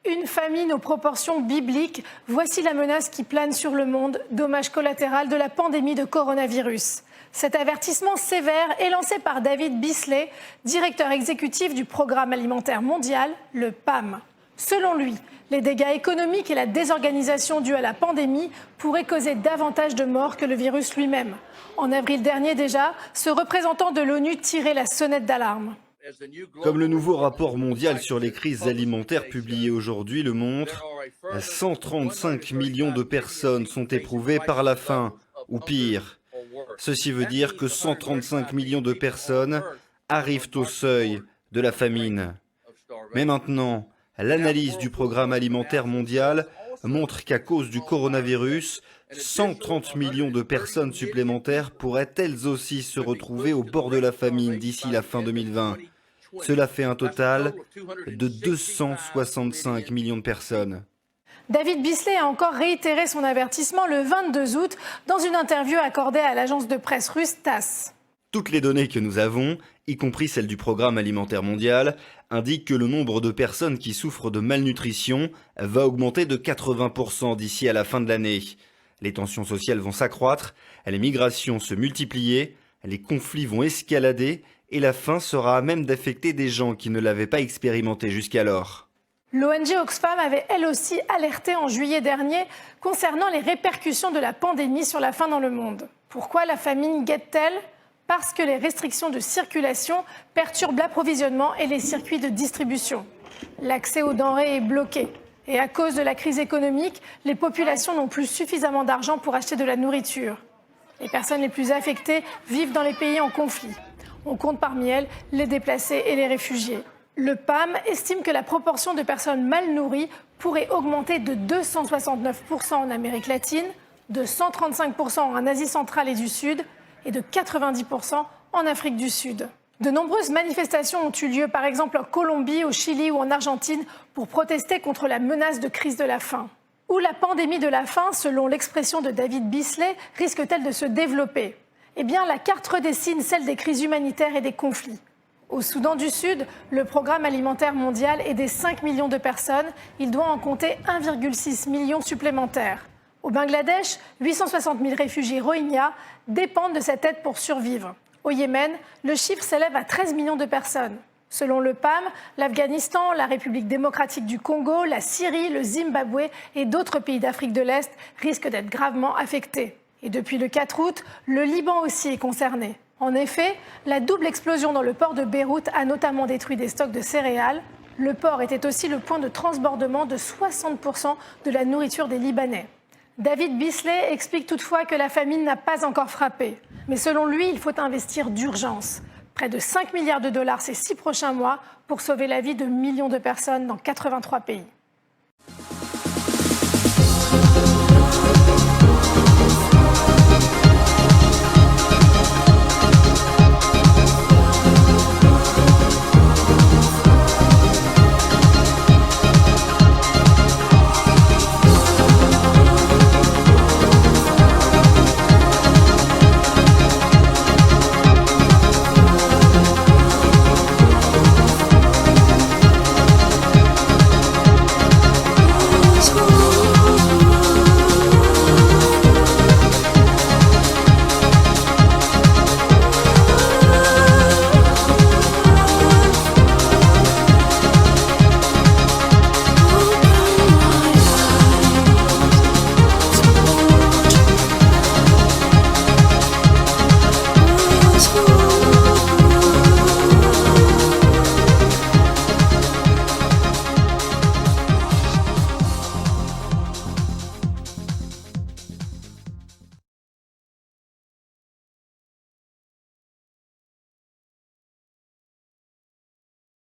Une famine aux proportions bibliques, voici la menace qui plane sur le monde, dommage collatéral de la pandémie de coronavirus. Cet avertissement sévère est lancé par David Beasley, directeur exécutif du Programme alimentaire mondial, le PAM. Selon lui, les dégâts économiques et la désorganisation due à la pandémie pourraient causer davantage de morts que le virus lui-même. En avril dernier déjà, ce représentant de l'ONU tirait la sonnette d'alarme. Comme le nouveau rapport mondial sur les crises alimentaires publié aujourd'hui le montre, 135 millions de personnes sont éprouvées par la faim, ou pire. Ceci veut dire que 135 millions de personnes arrivent au seuil de la famine. Mais maintenant, l'analyse du Programme alimentaire mondial montre qu'à cause du coronavirus, 130 millions de personnes supplémentaires pourraient elles aussi se retrouver au bord de la famine d'ici la fin 2020. Cela fait un total de 265 millions de personnes. David Beasley a encore réitéré son avertissement le 22 août dans une interview accordée à l'agence de presse russe TASS. Toutes les données que nous avons, y compris celles du Programme alimentaire mondial, indiquent que le nombre de personnes qui souffrent de malnutrition va augmenter de 80% d'ici à la fin de l'année. Les tensions sociales vont s'accroître, les migrations se multiplier, les conflits vont escalader et la faim sera à même d'affecter des gens qui ne l'avaient pas expérimenté jusqu'alors. L'ONG Oxfam avait elle aussi alerté en juillet dernier concernant les répercussions de la pandémie sur la faim dans le monde. Pourquoi la famine guette-t-elle ? Parce que les restrictions de circulation perturbent l'approvisionnement et les circuits de distribution. L'accès aux denrées est bloqué. Et à cause de la crise économique, les populations n'ont plus suffisamment d'argent pour acheter de la nourriture. Les personnes les plus affectées vivent dans les pays en conflit. On compte parmi elles les déplacés et les réfugiés. Le PAM estime que la proportion de personnes mal nourries pourrait augmenter de 269% en Amérique latine, de 135% en Asie centrale et du Sud et de 90% en Afrique du Sud. De nombreuses manifestations ont eu lieu, par exemple en Colombie, au Chili ou en Argentine, pour protester contre la menace de crise de la faim. Où la pandémie de la faim, selon l'expression de David Beasley, risque-t-elle de se développer ? Eh bien, la carte redessine celle des crises humanitaires et des conflits. Au Soudan du Sud, le Programme alimentaire mondial est des 5 millions de personnes. Il doit en compter 1,6 million supplémentaires. Au Bangladesh, 860 000 réfugiés Rohingyas dépendent de cette aide pour survivre. Au Yémen, le chiffre s'élève à 13 millions de personnes. Selon le PAM, l'Afghanistan, la République démocratique du Congo, la Syrie, le Zimbabwe et d'autres pays d'Afrique de l'Est risquent d'être gravement affectés. Et depuis le 4 août, le Liban aussi est concerné. En effet, la double explosion dans le port de Beyrouth a notamment détruit des stocks de céréales. Le port était aussi le point de transbordement de 60% de la nourriture des Libanais. David Beasley explique toutefois que la famine n'a pas encore frappé. Mais selon lui, il faut investir d'urgence. Près de 5 milliards de dollars ces 6 prochains mois pour sauver la vie de millions de personnes dans 83 pays.